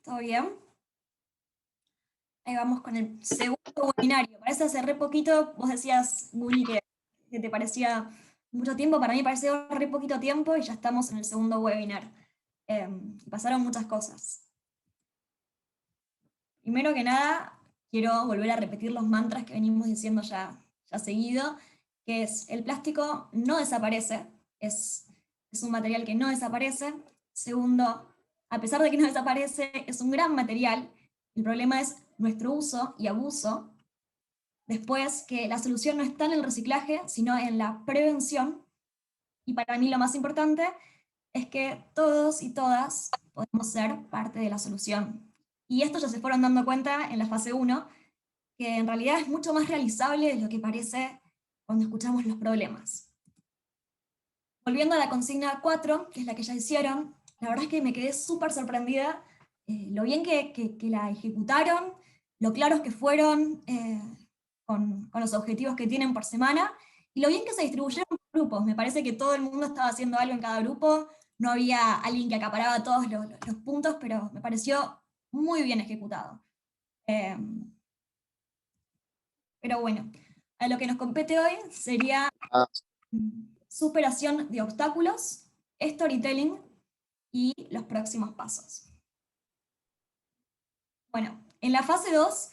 ¿Todo bien? Ahí vamos con el segundo webinario. Parece hace re poquito, vos decías, Guni, que te parecía mucho tiempo. Para mí pareció re poquito tiempo y ya estamos en el segundo webinar. Pasaron muchas cosas. Primero que nada, quiero volver a repetir los mantras que venimos diciendo ya seguido, que es: el plástico no desaparece, es un material que no desaparece. Segundo, a pesar de que no desaparece, es un gran material. El problema es nuestro uso y abuso. Después, que la solución no está en el reciclaje, sino en la prevención. Y para mí lo más importante es que todos y todas podemos ser parte de la solución. Y esto ya se fueron dando cuenta en la fase 1, que en realidad es mucho más realizable de lo que parece cuando escuchamos los problemas. Volviendo a la consigna 4, que es la que ya hicieron, la verdad es que me quedé súper sorprendida, lo bien que la ejecutaron, lo claros que fueron con los objetivos que tienen por semana, y lo bien que se distribuyeron por grupos. Me parece que todo el mundo estaba haciendo algo en cada grupo, no había alguien que acaparaba todos los puntos, pero me pareció muy bien ejecutado. Pero bueno, a lo que nos compete hoy sería superación de obstáculos, storytelling y los próximos pasos. Bueno, en la fase 2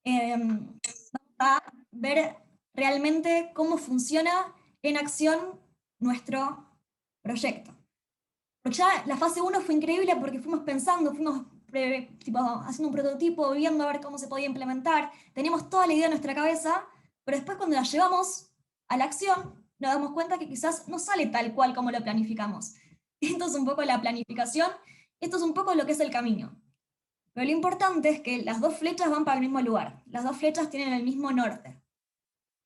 vamos a ver realmente cómo funciona en acción nuestro proyecto. Porque ya la fase 1 fue increíble porque fuimos pensando, fuimos haciendo un prototipo, viendo a ver cómo se podía implementar, teníamos toda la idea en nuestra cabeza, pero después cuando la llevamos a la acción, nos damos cuenta que quizás no sale tal cual como lo planificamos. Esto es un poco la planificación, esto es un poco lo que es el camino. Pero lo importante es que las dos flechas van para el mismo lugar, las dos flechas tienen el mismo norte.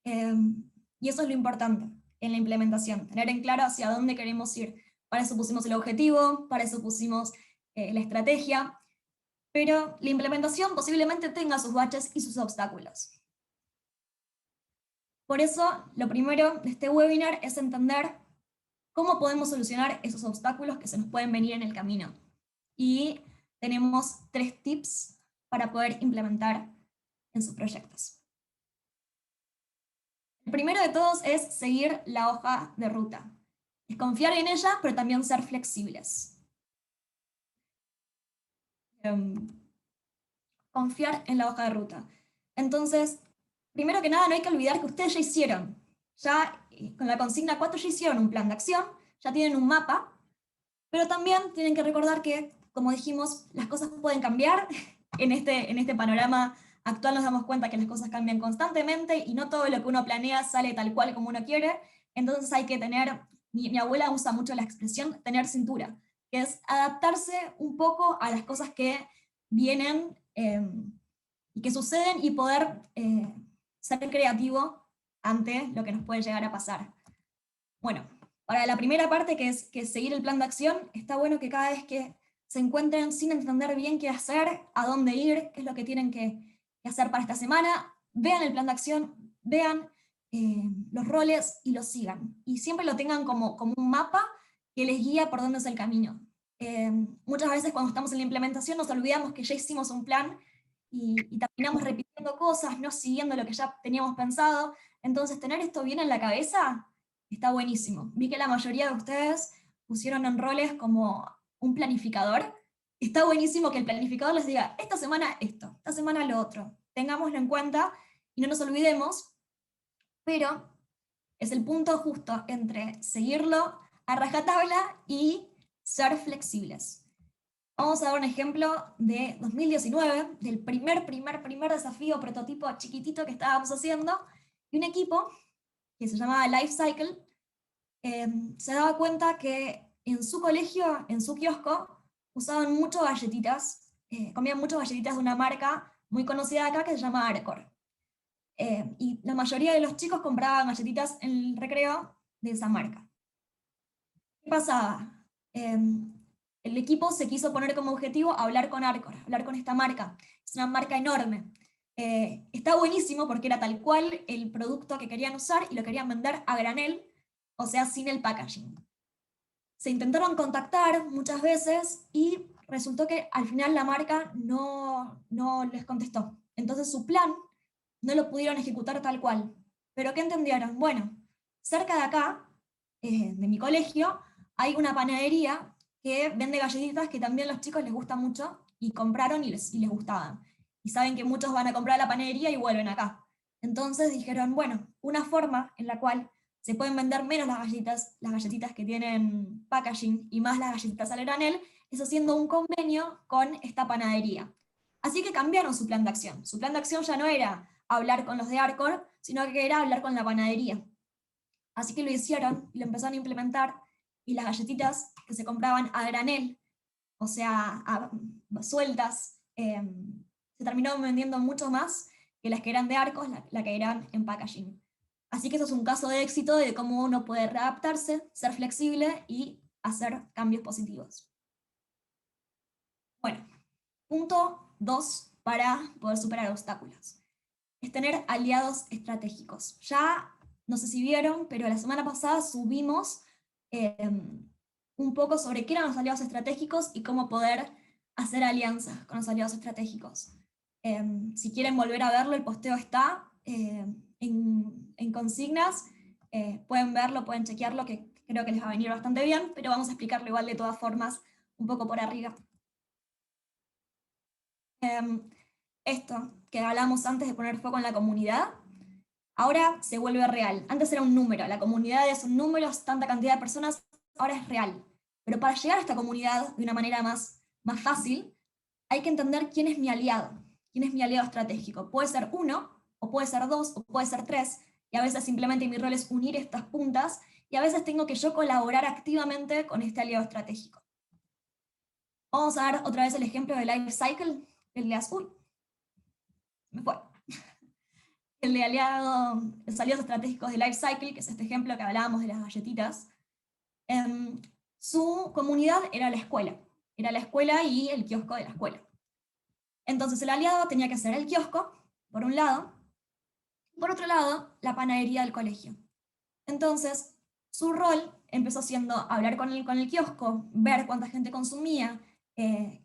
Y eso es lo importante en la implementación, tener en claro hacia dónde queremos ir. Para eso pusimos el objetivo, para eso pusimos la estrategia, pero la implementación posiblemente tenga sus baches y sus obstáculos. Por eso, lo primero de este webinar es entender cómo podemos solucionar esos obstáculos que se nos pueden venir en el camino. Y tenemos 3 tips para poder implementar en sus proyectos. El primero de todos es seguir la hoja de ruta. Es confiar en ella, pero también ser flexibles. Confiar en la hoja de ruta. Entonces, primero que nada, no hay que olvidar que ustedes ya hicieron. Con la consigna 4 ya hicieron un plan de acción, ya tienen un mapa, pero también tienen que recordar que, como dijimos, las cosas pueden cambiar. En este panorama actual nos damos cuenta que las cosas cambian constantemente y no todo lo que uno planea sale tal cual como uno quiere. Entonces hay que tener, mi abuela usa mucho la expresión tener cintura, que es adaptarse un poco a las cosas que vienen y que suceden y poder ser creativo ante lo que nos puede llegar a pasar. Bueno, para la primera parte, que es seguir el plan de acción, está bueno que cada vez que se encuentren sin entender bien qué hacer, a dónde ir, qué es lo que tienen que hacer para esta semana, vean el plan de acción, vean los roles y los sigan. Y siempre lo tengan como un mapa que les guía por dónde es el camino. Muchas veces cuando estamos en la implementación nos olvidamos que ya hicimos un plan y terminamos repitiendo cosas, no siguiendo lo que ya teníamos pensado. Entonces, tener esto bien en la cabeza está buenísimo. Vi que la mayoría de ustedes pusieron en roles como un planificador. Está buenísimo que el planificador les diga, esta semana esto, esta semana lo otro. Tengámoslo en cuenta y no nos olvidemos, pero es el punto justo entre seguirlo a rajatabla y ser flexibles. Vamos a dar un ejemplo de 2019, del primer desafío, prototipo chiquitito que estábamos haciendo, y un equipo que se llamaba Lifecycle, se daba cuenta que en su colegio, en su kiosco, usaban mucho galletitas, comían mucho galletitas de una marca muy conocida acá que se llama Arcor. Y la mayoría de los chicos compraban galletitas en el recreo de esa marca. ¿Qué pasaba? El equipo se quiso poner como objetivo hablar con Arcor, hablar con esta marca. Es una marca enorme. Está buenísimo porque era tal cual el producto que querían usar y lo querían vender a granel, o sea, sin el packaging. Se intentaron contactar muchas veces y resultó que al final la marca no les contestó. Entonces su plan no lo pudieron ejecutar tal cual. ¿Pero qué entendieron? Bueno, cerca de acá, de mi colegio, hay una panadería que vende galletitas que también a los chicos les gusta mucho, y compraron y les gustaban. Y saben que muchos van a comprar a la panadería y vuelven acá. Entonces dijeron, bueno, una forma en la cual se pueden vender menos las galletitas que tienen packaging y más las galletitas al granel, es haciendo un convenio con esta panadería. Así que cambiaron su plan de acción. Su plan de acción ya no era hablar con los de Arcor, sino que era hablar con la panadería. Así que lo hicieron y lo empezaron a implementar, y las galletitas que se compraban a granel, o sea, sueltas, se terminaron vendiendo mucho más que las que eran de Arcos, la que eran en packaging. Así que eso es un caso de éxito de cómo uno puede readaptarse, ser flexible y hacer cambios positivos. Bueno, punto 2 para poder superar obstáculos es tener aliados estratégicos. Ya, no sé si vieron, pero la semana pasada subimos un poco sobre qué eran los aliados estratégicos y cómo poder hacer alianzas con los aliados estratégicos. Si quieren volver a verlo, el posteo está en consignas, pueden verlo, pueden chequearlo, que creo que les va a venir bastante bien, pero vamos a explicarlo igual de todas formas un poco por arriba. Esto que hablamos antes de poner foco en la comunidad, ahora se vuelve real. Antes era un número, la comunidad es un número, tanta cantidad de personas, ahora es real. Pero para llegar a esta comunidad de una manera más fácil, hay que entender quién es mi aliado estratégico. Puede ser uno, o puede ser dos, o puede ser tres, y a veces simplemente mi rol es unir estas puntas, y a veces tengo que yo colaborar activamente con este aliado estratégico. Vamos a dar otra vez el ejemplo de Life Cycle, el de azul. Me fue. El de los aliados estratégicos de Life Cycle, que es este ejemplo que hablábamos de las galletitas, su comunidad era la escuela y el kiosco de la escuela. Entonces el aliado tenía que ser el kiosco, por un lado, y por otro lado, la panadería del colegio. Entonces, su rol empezó siendo hablar con el kiosco, ver cuánta gente consumía,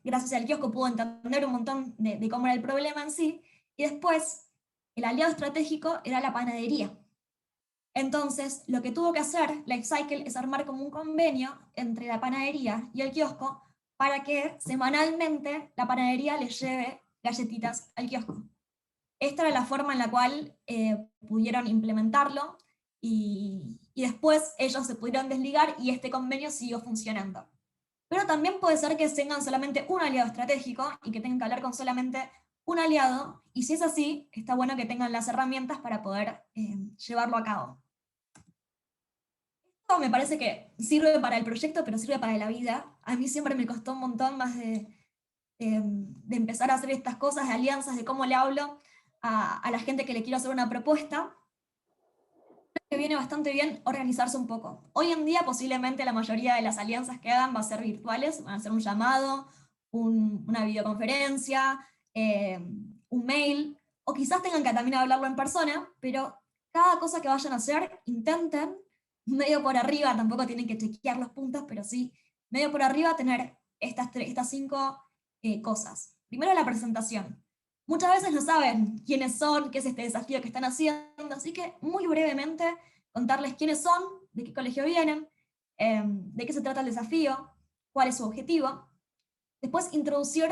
gracias al kiosco pudo entender un montón de cómo era el problema en sí, y después el aliado estratégico era la panadería. Entonces, lo que tuvo que hacer Lifecycle es armar como un convenio entre la panadería y el kiosco para que semanalmente la panadería le lleve galletitas al kiosco. Esta era la forma en la cual pudieron implementarlo, y después ellos se pudieron desligar y este convenio siguió funcionando. Pero también puede ser que tengan solamente un aliado estratégico y que tengan que hablar con solamente un aliado, y si es así, está bueno que tengan las herramientas para poder llevarlo a cabo. Esto me parece que sirve para el proyecto, pero sirve para la vida. A mí siempre me costó un montón más de empezar a hacer estas cosas, de alianzas, de cómo le hablo a la gente que le quiero hacer una propuesta. Creo que viene bastante bien organizarse un poco. Hoy en día posiblemente la mayoría de las alianzas que hagan van a ser virtuales, van a ser un llamado, una videoconferencia, un mail, o quizás tengan que también hablarlo en persona, pero cada cosa que vayan a hacer, intenten, medio por arriba, tampoco tienen que chequear los puntos, pero sí, medio por arriba tener estas 5 cosas. Primero, la presentación. Muchas veces no saben quiénes son, qué es este desafío que están haciendo, así que muy brevemente contarles quiénes son, de qué colegio vienen, de qué se trata el desafío, cuál es su objetivo. Después, introducir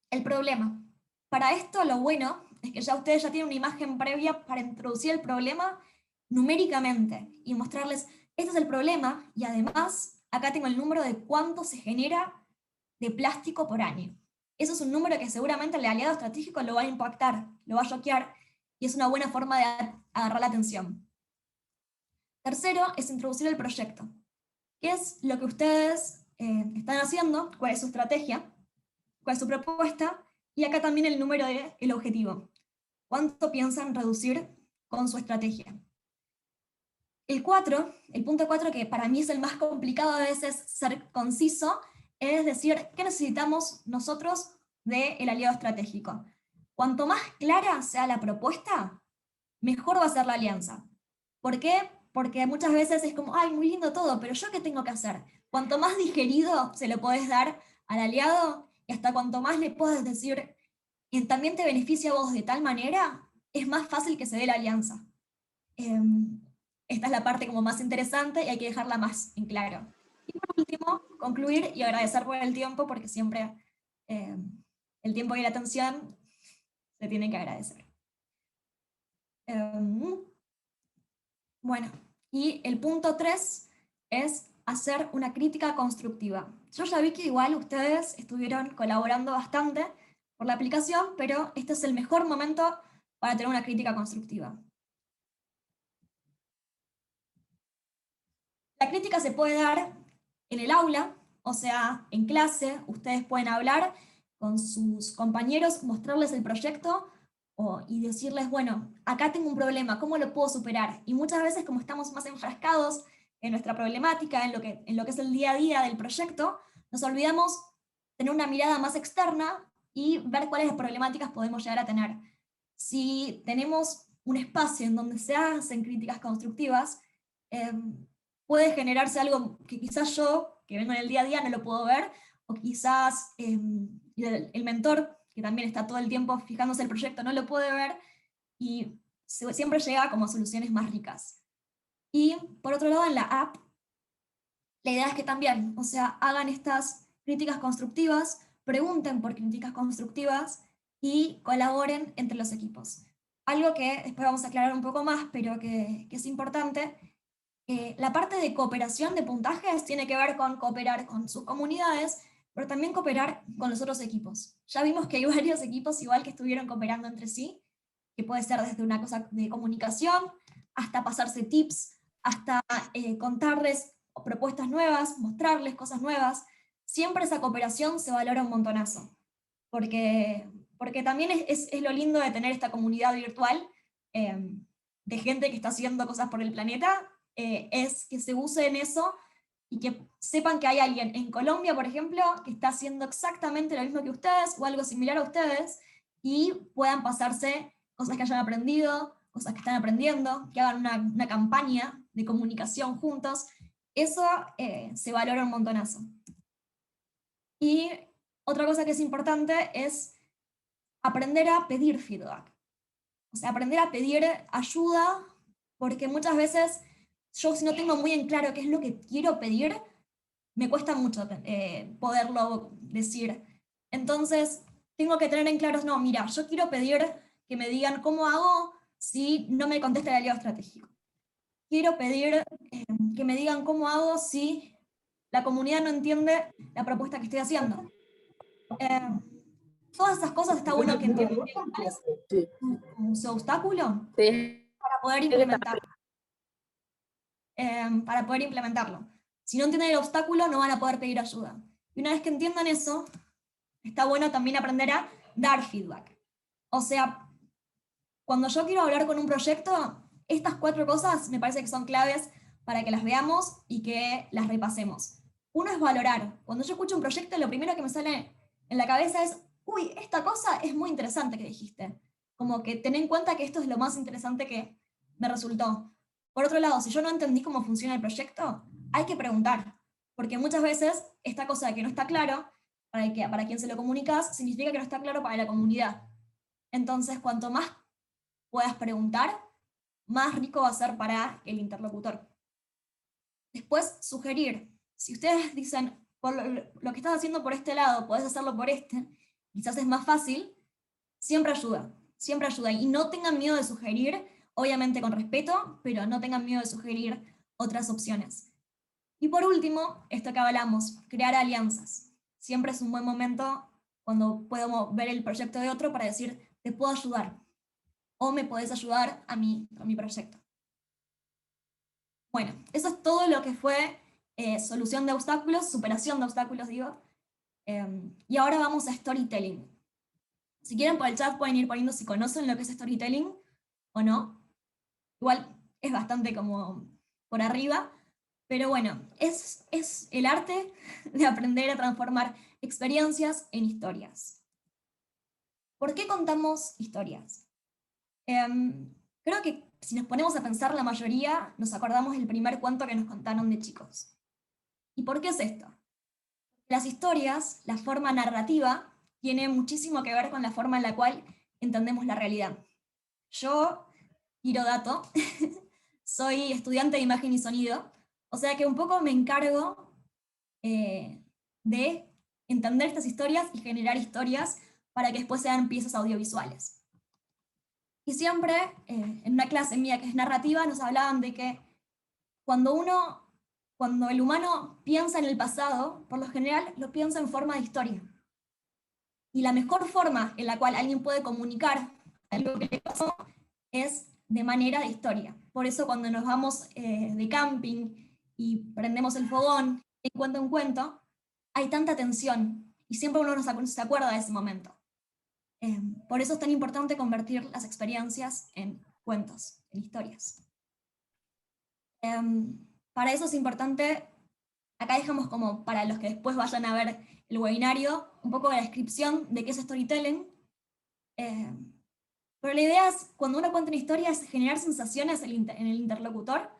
el problema. Para esto lo bueno es que ya ustedes ya tienen una imagen previa para introducir el problema numéricamente y mostrarles, este es el problema, y además acá tengo el número de cuánto se genera de plástico por año. Eso es un número que seguramente el aliado estratégico lo va a impactar, lo va a choquear, y es una buena forma de agarrar la atención. Tercero es introducir el proyecto. ¿Qué es lo que ustedes están haciendo? ¿Cuál es su estrategia? ¿Cuál es su propuesta? Y acá también el número del objetivo. ¿Cuánto piensan reducir con su estrategia? El punto 4, que para mí es el más complicado a veces ser conciso, es decir, ¿qué necesitamos nosotros del aliado estratégico? Cuanto más clara sea la propuesta, mejor va a ser la alianza. ¿Por qué? Porque muchas veces es como, ay, muy lindo todo, pero ¿yo qué tengo que hacer? Cuanto más digerido se lo podés dar al aliado, y hasta cuanto más le puedas decir, y también te beneficia a vos de tal manera, es más fácil que se dé la alianza. Esta es la parte como más interesante y hay que dejarla más en claro. Y por último, concluir y agradecer por el tiempo, porque siempre el tiempo y la atención se tienen que agradecer. Bueno, y el punto 3 es hacer una crítica constructiva. Yo ya vi que igual ustedes estuvieron colaborando bastante por la aplicación, pero este es el mejor momento para tener una crítica constructiva. La crítica se puede dar en el aula, o sea, en clase, ustedes pueden hablar con sus compañeros, mostrarles el proyecto y decirles, bueno, acá tengo un problema, ¿cómo lo puedo superar? Y muchas veces, como estamos más enfrascados en nuestra problemática, en lo que es el día a día del proyecto, nos olvidamos tener una mirada más externa y ver cuáles problemáticas podemos llegar a tener. Si tenemos un espacio en donde se hacen críticas constructivas, puede generarse algo que quizás yo, que vengo en el día a día, no lo puedo ver, o quizás el mentor, que también está todo el tiempo fijándose el proyecto, no lo puede ver, y siempre llega como a soluciones más ricas. Y por otro lado, en la app, la idea es que también, o sea, hagan estas críticas constructivas, pregunten por críticas constructivas y colaboren entre los equipos. Algo que después vamos a aclarar un poco más, pero que es importante. La parte de cooperación de puntajes tiene que ver con cooperar con sus comunidades, pero también cooperar con los otros equipos. Ya vimos que hay varios equipos igual que estuvieron cooperando entre sí, que puede ser desde una cosa de comunicación, hasta pasarse tips, hasta contarles propuestas nuevas, mostrarles cosas nuevas. Siempre esa cooperación se valora un montonazo, porque también es lo lindo de tener esta comunidad virtual de gente que está haciendo cosas por el planeta, es que se use en eso y que sepan que hay alguien en Colombia, por ejemplo, que está haciendo exactamente lo mismo que ustedes o algo similar a ustedes y puedan pasarse cosas que hayan aprendido, cosas que están aprendiendo, que hagan una campaña de comunicación juntos. Eso se valora un montonazo. Y otra cosa que es importante es aprender a pedir feedback. O sea, aprender a pedir ayuda, porque muchas veces yo si no tengo muy en claro qué es lo que quiero pedir, me cuesta mucho poderlo decir. Entonces, tengo que tener en claro, no, mira, yo quiero pedir que me digan cómo hago si no me contesta el aliado estratégico. Quiero pedir que me digan cómo hago si la comunidad no entiende la propuesta que estoy haciendo. Eh, Todas esas cosas está bueno que entiendan cuál es su obstáculo Sí, para poder implementarlo. Para poder implementarlo. Si no entienden el obstáculo, no van a poder pedir ayuda. Y una vez que entiendan eso, está bueno también aprender a dar feedback. O sea, cuando yo quiero hablar con un proyecto, estas 4 cosas me parece que son claves para que las veamos y que las repasemos. Uno es valorar. Cuando yo escucho un proyecto, lo primero que me sale en la cabeza es, uy, esta cosa es muy interesante que dijiste. Como que ten en cuenta que esto es lo más interesante que me resultó. Por otro lado, si yo no entendí cómo funciona el proyecto, hay que preguntar. Porque muchas veces esta cosa de que no está claro, para quien se lo comunicas, significa que no está claro para la comunidad. Entonces, cuanto más puedas preguntar, más rico va a ser para el interlocutor. Después, sugerir. Si ustedes dicen, por lo que estás haciendo por este lado, podés hacerlo por este, quizás es más fácil, siempre ayuda, siempre ayuda. Y no tengan miedo de sugerir, obviamente con respeto, pero no tengan miedo de sugerir otras opciones. Y por último, esto que hablamos, crear alianzas. Siempre es un buen momento cuando podemos ver el proyecto de otro para decir, te puedo ayudar, o me podés ayudar a mi proyecto. Bueno, eso es todo lo que fue solución de obstáculos, superación de obstáculos, digo. Y ahora vamos a storytelling. Si quieren por el chat pueden ir poniendo si conocen lo que es storytelling o no. Igual es bastante como por arriba, pero bueno, es el arte de aprender a transformar experiencias en historias. ¿Por qué contamos historias? Creo que si nos ponemos a pensar, la mayoría nos acordamos del primer cuento que nos contaron de chicos. ¿Y por qué es esto? Las historias, la forma narrativa, tiene muchísimo que ver con la forma en la cual entendemos la realidad. Yo, tiro dato, soy estudiante de imagen y sonido, o sea que un poco me encargo de entender estas historias y generar historias para que después sean piezas audiovisuales. Y siempre, en una clase mía que es narrativa, nos hablaban de que cuando el humano piensa en el pasado, por lo general lo piensa en forma de historia. Y la mejor forma en la cual alguien puede comunicar algo que le pasó es de manera de historia. Por eso cuando nos vamos de camping y prendemos el fogón, y cuento un cuento, hay tanta tensión y siempre uno se acuerda de ese momento. Por eso es tan importante convertir las experiencias en cuentos, en historias. Para eso es importante, acá dejamos como para los que después vayan a ver el webinario, un poco de la descripción de qué es storytelling. Pero la idea es, cuando uno cuenta una historia, es generar sensaciones en el interlocutor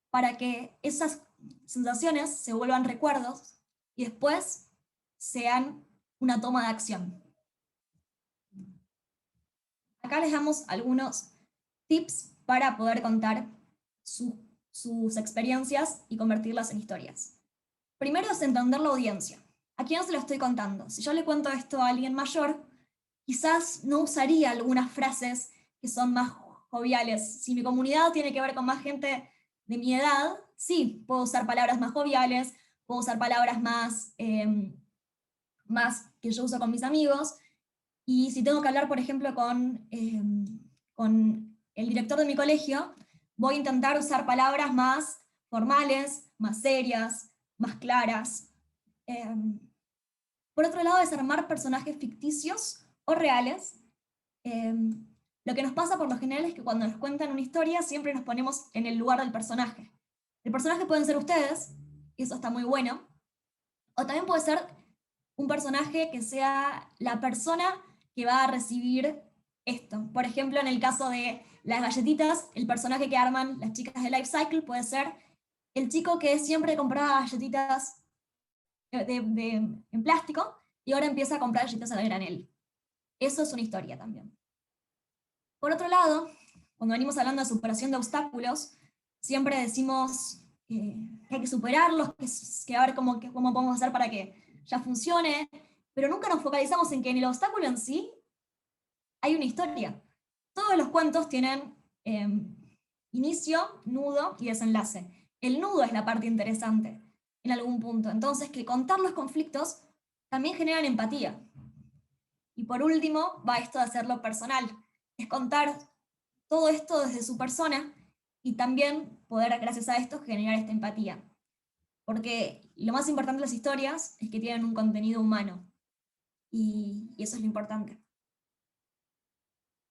para que esas sensaciones se vuelvan recuerdos y después sean una toma de acción. Acá les damos algunos tips para poder contar sus experiencias y convertirlas en historias. Primero es entender la audiencia. ¿A quién se lo estoy contando? Si yo le cuento esto a alguien mayor, quizás no usaría algunas frases que son más joviales. Si mi comunidad tiene que ver con más gente de mi edad, sí, puedo usar palabras más joviales, puedo usar palabras más que yo uso con mis amigos, y si tengo que hablar, por ejemplo, con el director de mi colegio, voy a intentar usar palabras más formales, más serias, más claras. Por otro lado, desarmar personajes ficticios o reales. Lo que nos pasa por lo general es que cuando nos cuentan una historia siempre nos ponemos en el lugar del personaje. El personaje pueden ser ustedes, y eso está muy bueno, o también puede ser un personaje que sea la persona que va a recibir esto. Por ejemplo, en el caso de las galletitas, el personaje que arman las chicas de Life Cycle puede ser el chico que siempre compraba galletitas en plástico y ahora empieza a comprar galletitas a granel. Eso es una historia también. Por otro lado, cuando venimos hablando de superación de obstáculos, siempre decimos que hay que superarlos, que a ver cómo podemos hacer para que ya funcione, pero nunca nos focalizamos en que en el obstáculo en sí hay una historia. Todos los cuentos tienen inicio, nudo y desenlace. El nudo es la parte interesante en algún punto. Entonces, que contar los conflictos también generan empatía. Y por último, va esto de hacerlo personal. Es contar todo esto desde su persona y también poder, gracias a esto, generar esta empatía. Porque lo más importante de las historias es que tienen un contenido humano. Y eso es lo importante.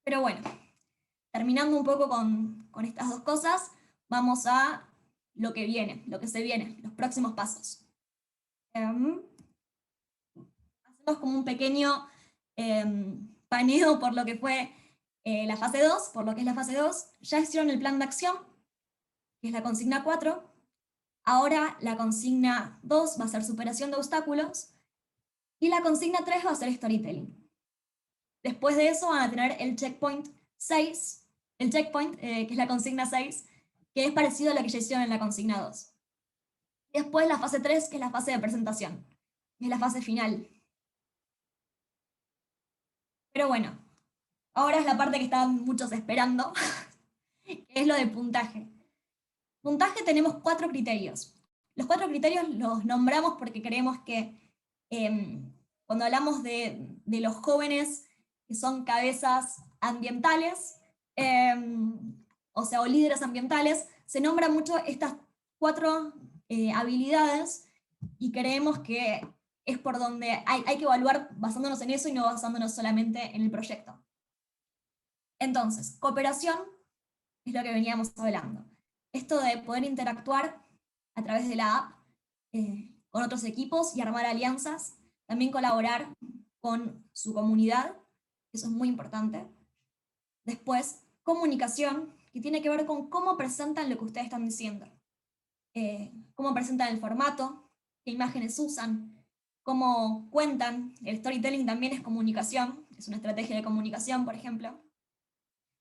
Pero bueno, terminando un poco con estas dos cosas, vamos a lo que viene, lo que se viene, los próximos pasos. Hacemos como un pequeño paneo por lo que fue la fase 2, por lo que es la fase 2. Ya hicieron el plan de acción, que es la consigna 4. Ahora la consigna 2 va a ser superación de obstáculos, y la consigna 3 va a ser storytelling. Después de eso van a tener el checkpoint 6, que es la consigna 6, que es parecido a lo que ya hicieron en la consigna 2. Y después la fase 3, que es la fase de presentación, que es la fase final. Pero bueno, ahora es la parte que están muchos esperando, que es lo de puntaje. Puntaje tenemos 4 criterios. Los 4 criterios los nombramos porque creemos que cuando hablamos de los jóvenes que son cabezas ambientales, o líderes ambientales, se nombran mucho estas 4 habilidades y creemos que es por donde hay que evaluar basándonos en eso y no basándonos solamente en el proyecto. Entonces, cooperación es lo que veníamos hablando. Esto de poder interactuar a través de la app con otros equipos y armar alianzas, también colaborar con su comunidad, eso es muy importante. Después, comunicación, que tiene que ver con cómo presentan lo que ustedes están diciendo. Cómo presentan el formato, qué imágenes usan, cómo cuentan. El storytelling también es comunicación, es una estrategia de comunicación, por ejemplo.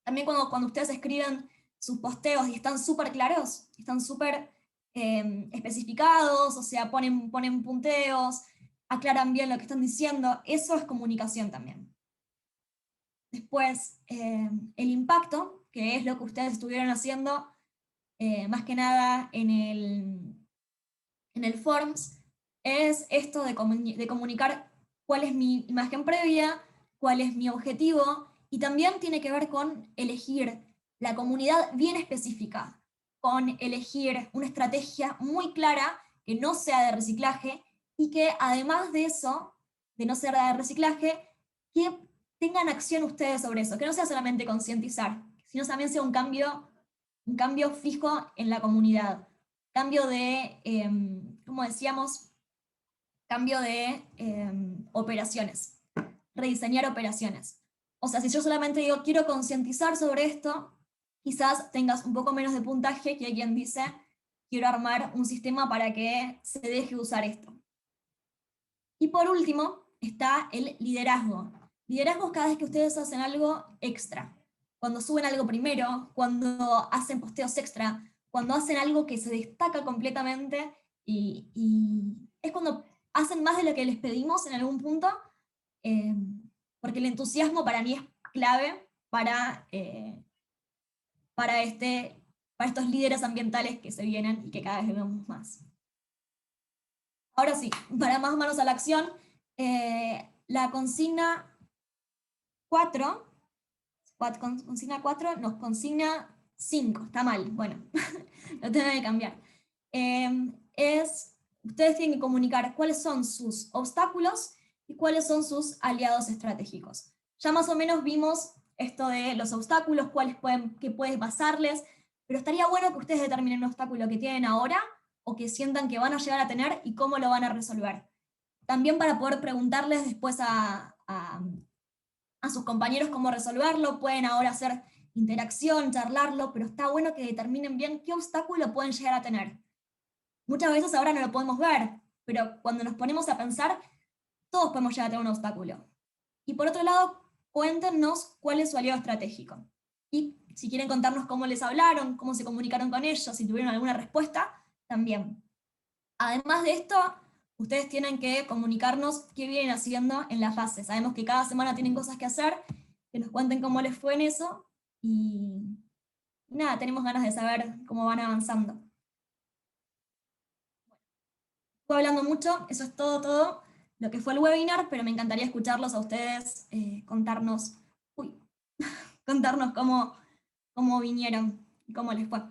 También cuando ustedes escriben sus posteos y están súper claros, están súper especificados, o sea, ponen punteos, aclaran bien lo que están diciendo, eso es comunicación también. Después, el impacto, que es lo que ustedes estuvieron haciendo más que nada en el Forms, es esto de comunicar cuál es mi imagen previa, cuál es mi objetivo, y también tiene que ver con elegir la comunidad bien específica, con elegir una estrategia muy clara que no sea de reciclaje y que además de eso, de no ser de reciclaje, que tengan acción ustedes sobre eso, que no sea solamente concientizar, sino también sea un cambio fijo en la comunidad, cambio de, como decíamos, cambio de operaciones, rediseñar operaciones. O sea, si yo solamente digo, quiero concientizar sobre esto, quizás tengas un poco menos de puntaje que alguien dice, quiero armar un sistema para que se deje usar esto. Y por último, está el liderazgo. Liderazgo es cada vez que ustedes hacen algo extra. Cuando suben algo primero, cuando hacen posteos extra, cuando hacen algo que se destaca completamente y es cuando hacen más de lo que les pedimos en algún punto, eh, porque el entusiasmo para mí es clave para, para estos líderes ambientales que se vienen y que cada vez vemos más. Ahora sí, para más manos a la acción, la consigna 4, consigna 4 nos consigna 5, está mal, bueno, lo tengo que cambiar. Ustedes tienen que comunicar cuáles son sus obstáculos y cuáles son sus aliados estratégicos. Ya más o menos vimos esto de los obstáculos, qué puedes basarles, pero estaría bueno que ustedes determinen un obstáculo que tienen ahora o que sientan que van a llegar a tener y cómo lo van a resolver. También para poder preguntarles después a sus compañeros cómo resolverlo, pueden ahora hacer interacción, charlarlo, pero está bueno que determinen bien qué obstáculo pueden llegar a tener. Muchas veces ahora no lo podemos ver, pero cuando nos ponemos a pensar, todos podemos llegar a tener un obstáculo. Y por otro lado, cuéntenos cuál es su aliado estratégico. Y si quieren contarnos cómo les hablaron, cómo se comunicaron con ellos, si tuvieron alguna respuesta, también. Además de esto, ustedes tienen que comunicarnos qué vienen haciendo en la fase. Sabemos que cada semana tienen cosas que hacer, que nos cuenten cómo les fue en eso, y nada, tenemos ganas de saber cómo van avanzando. Estuve hablando mucho, eso es todo lo que fue el webinar, pero me encantaría escucharlos a ustedes, contarnos cómo vinieron y cómo les fue.